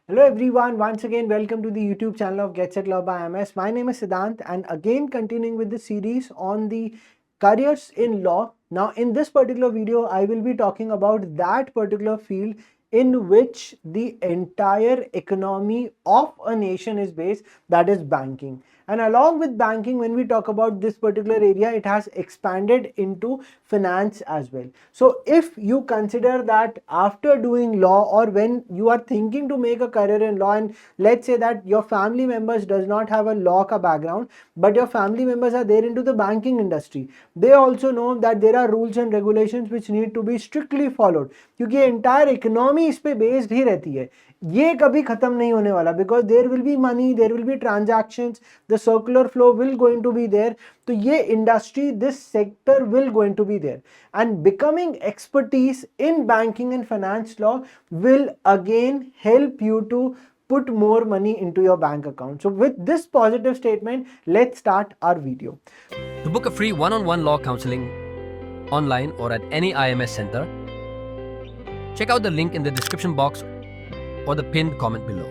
Hello everyone, once again welcome to the YouTube channel of Get Set Law by MS. My name is Siddhant and again continuing with the series on the careers in law. Now in this particular video I will be talking about that particular field in which the entire economy of a nation is based, that is banking. And along with banking, when we talk about this particular area, it has expanded into finance as well. So if you consider that after doing law, or when you are thinking to make a career in law, and let's say that your family members does not have a law ka background, but your family members are there into the banking industry, they also know that there are rules and regulations which need to be strictly followed, क्योंकि entire economy इस पे based ही रहती है. ये कभी खत्म नहीं होने वाला, because there will be money, there will be transactions, the circular flow will going to be there. तो ये industry, this sector will going to be there, and becoming expertise in banking and finance law will again help you to put more money into your bank account. So with this positive statement, let's start our video. To book a free one-on-one law counseling online or at any IMS center, check out the link in the description box or the pinned comment below.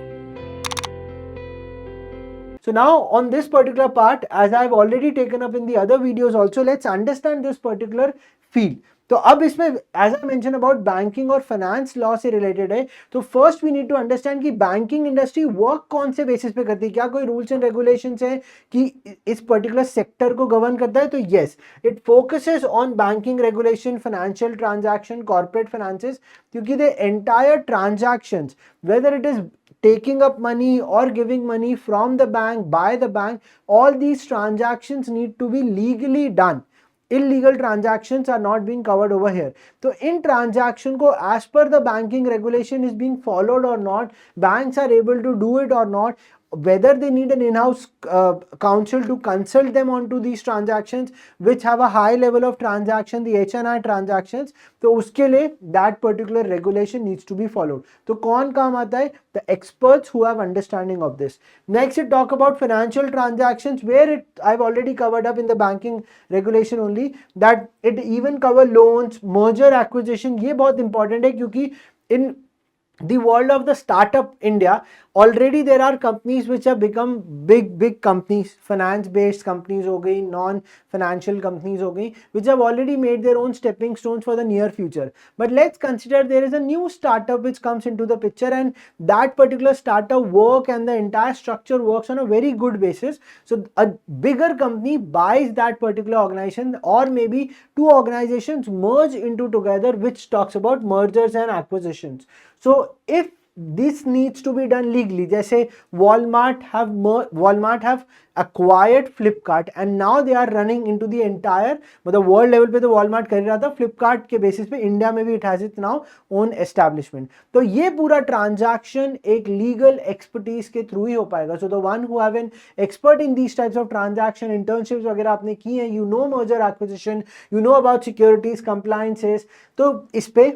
So now on this particular part, as I've already taken up in the other videos also, let's understand this particular field. तो अब इसमें as I mention about banking और finance law से related है, तो first we need to understand कि banking industry work कौन से बेसिस पे करती है. क्या कोई रूल्स एंड रेगुलेशंस है कि इस पर्टिकुलर सेक्टर को गवर्न करता है? तो yes, it focuses on banking regulation, financial transaction, corporate finances, क्योंकि the entire transactions, whether it is taking up money or giving money from the bank, by the bank, all these transactions need to be legally done. Illegal transactions are not being covered over here. So in transaction ko as per the banking regulation is being followed or not, banks are able to do it or not, whether they need an in-house counsel to consult them onto these transactions which have a high level of transaction, the HNI transactions, तो उसके लिए that particular regulation needs to be followed. तो कौन काम आता है? The experts who have understanding of this. Next, it talk about financial transactions, where it I've already covered up in the banking regulation only, that it even cover loans, merger, acquisition. ये बहुत important है क्योंकि in the world of the startup India, already there are companies which have become big companies, finance based companies हो गई, non financial companies हो गई, which have already made their own stepping stones for the near future. But let's consider there is a new startup which comes into the picture, and that particular startup work and the entire structure works on a very good basis. So a bigger company buys that particular organization, or maybe two organizations merge into together, which talks about mergers and acquisitions. So if this needs to be done legally, जैसे Walmart have acquired Flipkart and now they are running into the entire, मतलब world level पे तो Walmart कर रहा था, Flipkart के basis पे India में भी it has its now own establishment. तो ये पूरा transaction एक legal expertise के through ही हो पाएगा. So the one who have an expert in these types of transaction, internships वगैरह आपने की हैं, you know merger acquisition, you know about securities, compliances, तो इस पे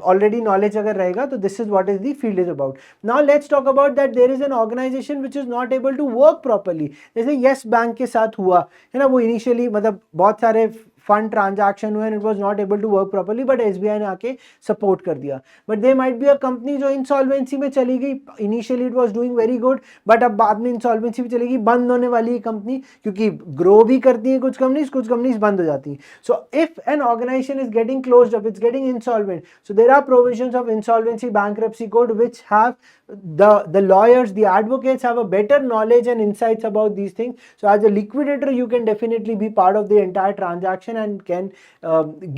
already knowledge अगर रहेगा तो this is what is the field is about. Now let's talk about that there is an organization which is not able to work properly. जैसे yes bank के साथ हुआ है ना, वो initially मतलब बहुत सारे फंड ट्रांजैक्शन हुए and it was not able to work properly, but SBI ने आके सपोर्ट कर दिया. But they might be a company जो इंसॉल्वेंसी में चली गई, initially it was doing very good, but अब बाद में इंसॉल्वेंसी में चलेगी, बंद होने वाली है कंपनी, क्योंकि ग्रो भी करती है कुछ कंपनीज बंद हो जाती हैं. So if an organization is getting closed up, it's getting insolvent, so there are provisions of insolvency bankruptcy code which have the lawyers, the advocates have a better knowledge and insights about these things. So as a liquidator you can definitely be part of the entire transaction and can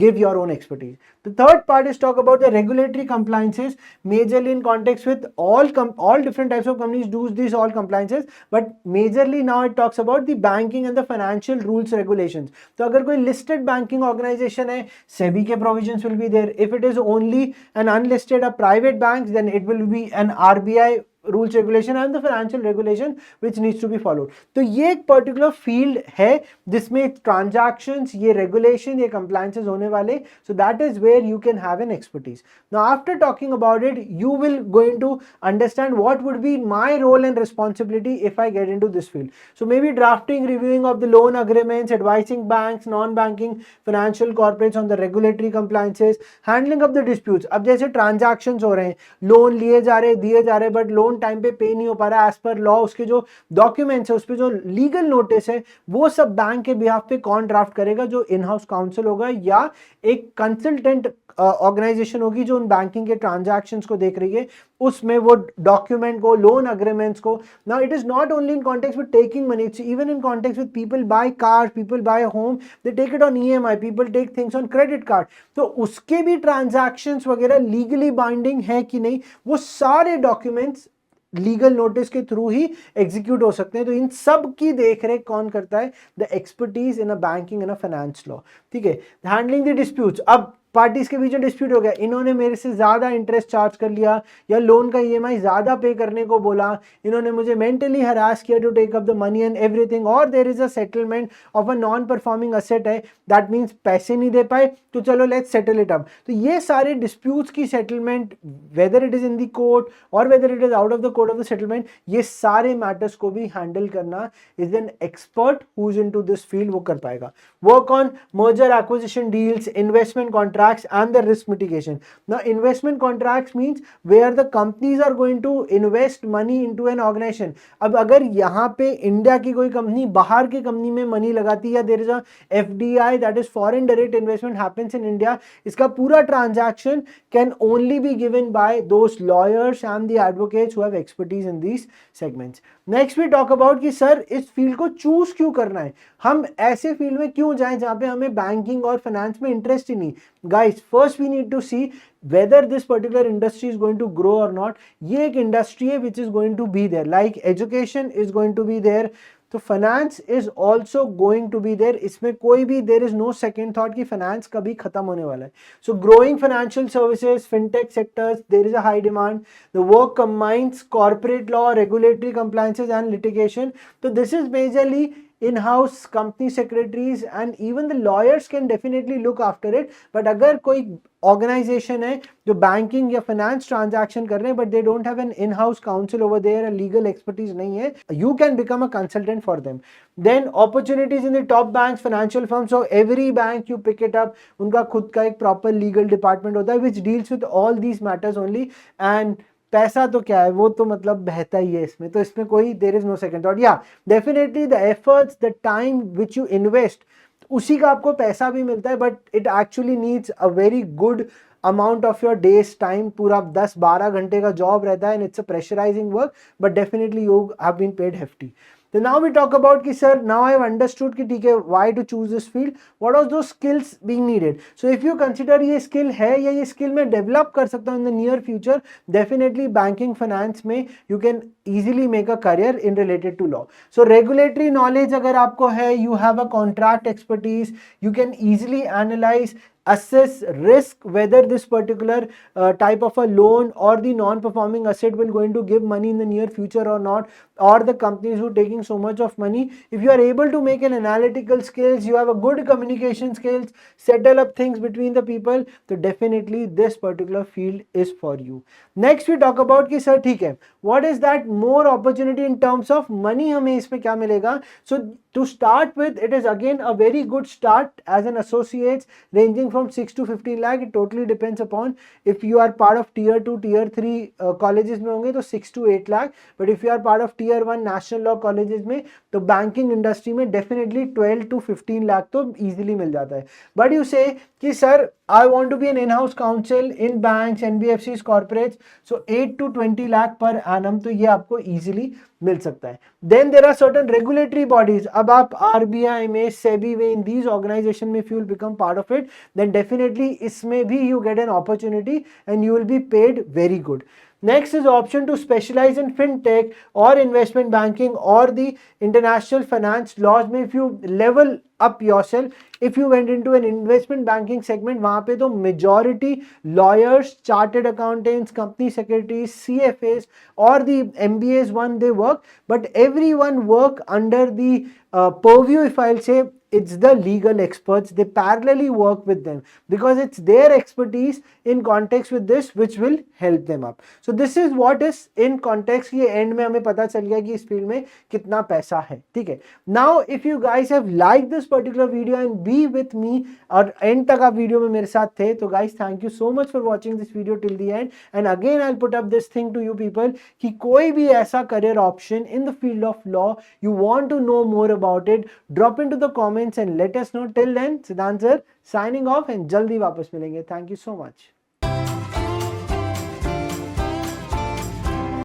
give your own expertise. The third part is talk about the regulatory compliances, majorly in context with all different types of companies do these all compliances, but majorly now it talks about the banking and the financial rules regulations. तो अगर कोई listed banking organization है, SEBI के provisions will be there. If it is only an unlisted, a private banks, then it will be an RBI rules regulation and the financial regulation which needs to be followed. तो ये एक particular field है जिसमें transactions, ये regulation, ये compliances होने वाले. So that is where you can have an expertise. Now after talking about it, you will going to understand what would be my role and responsibility if I get into this field. So maybe drafting, reviewing of the loan agreements, advising banks, non banking financial corporates on the regulatory compliances, handling of the disputes. अब जैसे transactions हो रहे हैं, loan लिए जा रहे, दिए जा रहे, बट लोन लोन टाइम पे पे नहीं हो पा रहा है, एज पर लॉ उसके जो डॉक्यूमेंट्स है, उस पर जो लीगल नोटिस है, वो सब बैंक के बिहाफ पे कौन ड्राफ्ट करेगा? जो इन हाउस काउंसिल होगा या एक कंसल्टेंट ऑर्गेनाइजेशन होगी जो उन बैंकिंग के ट्रांजैक्शंस को देख रही है, उसमें वो डॉक्यूमेंट को, लोन अग्रीमेंट्स को. Now it is not only in context with taking money, it's even in context with people buy car, people buy home, they take it on EMI, people take things on credit card. तो उसके भी transactions वगैरह legally binding है कि नहीं, वो सारे documents legal notice के थ्रू ही एग्जीक्यूट हो सकते हैं. तो इन सब की देखरेख कौन करता है? The expertise in a banking and a finance law. ठीक है. Handling the disputes. अब पार्टीज के बीच में डिस्प्यूट हो गया, इन्होंने मेरे से ज्यादा इंटरेस्ट चार्ज कर लिया या लोन का EMI ज्यादा पे करने को बोला, इन्होंने मुझे मेंटली हरास किया to take up the money and everything, और there is a settlement of a non performing asset है, दैट मींस पैसे नहीं दे पाए, तो चलो लेट्स सेटल इट अप. तो ये सारे डिस्प्यूट्स की settlement, whether it is in the court और whether it is out of the court of the settlement, ये सारे मैटर्स को भी हैंडल करना is an expert who is into this field, वो कर पाएगा. Work on merger acquisition deals, investment contracts and the risk mitigation. Now investment contracts means where the companies are going to invest money into an organization. अब अगर यहाँ पे India की कोई company बाहर की कंपनी में मनी लगाती है, there is a FDI, that is foreign direct investment happens in India, इसका पूरा transaction can only be given by those lawyers and the advocates who have expertise in these segments. Next we talk about कि sir इस field को choose क्यों करना है, हम ऐसे फील्ड में क्यों जाएं जहां पे हमें बैंकिंग और फाइनेंस में इंटरेस्ट ही नहीं. Guys, first we need to see whether this particular industry is going to grow or not. ये एक इंडस्ट्री है which is going to be there, like education is going to be there, तो finance is also going to be there. इसमें कोई भी there is no second thought कि finance कभी खत्म होने वाला है. So growing financial services, fintech sectors, there is a high demand. The work combines corporate law, regulatory compliances and litigation. तो this is majorly in-house company secretaries and even the lawyers can definitely look after it. but अगर कोई organisation है जो banking या finance transaction कर रहे हैं but they don't have an in house council over there, legal expertise नहीं है, you can become a consultant for them. Then opportunities in the top banks, financial firms. So every bank you pick it up, उनका खुद का एक proper legal department होता है which deals with all these matters only. And पैसा तो क्या है, वो तो मतलब बहता ही है इसमें, तो इसमें कोई there is no second thought. या definitely the efforts, the time which you invest, उसी का आपको पैसा भी मिलता है, but it actually needs a very good amount of your day's time. पूरा 10-12 घंटे का जॉब रहता है and it's a pressurising work, but definitely you have been paid hefty. So now we talk about कि sir, now I have understood कि ठीक है why to choose this field, what are those skills being needed. So if you consider ये skill है या ये skill मैं develop कर सकता हूँ in the near future, definitely banking finance में you can easily make a career in related to law. So regulatory knowledge अगर आपको है, you have a contract expertise, you can easily analyze, assess risk whether this particular type of a loan or the non-performing asset will going to give money in the near future or not, or the companies who are taking so much of money. If you are able to make an analytical skills, you have a good communication skills, settle up things between the people, so definitely this particular field is for you. Next we talk about कि sir ठीक है, what is that more opportunity in terms of money, हमें इसमें क्या मिलेगा. So to start with, it is again a very good start as an associate, ranging from 6 to 15 lakh. It totally depends upon if you are part of tier 2 tier 3 colleges में होंगे तो 6 to 8 lakh, but if you are part of tier 1 national law colleges में तो banking industry में definitely 12 to 15 lakh तो easily मिल जाता है. But you say कि sir I want to be an in-house counsel in banks, NBFCs, corporates, so 8 to 20 lakh per annum, तो ये आपको easily मिल सकता है. Then there are certain regulatory bodies. अब आप RBI में, SEBI में, in these organization में if you will become part of it, then definitely इसमें भी you get an opportunity and you will be paid very good. Next is option to specialize in fintech or investment banking or the international finance laws में if you level up yourself, if you went into an investment banking segment, वहाँ पे तो majority lawyers, chartered accountants, company secretaries, CFAs or the MBAs one they work, but everyone work under the purview, if I'll say, it's the legal experts. They parallelly work with them because it's their expertise in context with this which will help them up. So this is what is in context. ये end में हमें पता चल गया कि इस field में कितना पैसा है, ठीक है. Now if you guys have liked this particular video and be with me और end तक आप वीडियो में मेरे साथ थे, तो guys thank you so much for watching this video till the end. And again I'll put up this thing to you people कि कोई भी ऐसा career option in the field of law you want to know more about it, drop into the comments and let us know. Till then, Siddhant sir signing off and जल्दी वापस मिलेंगे. Thank you so much.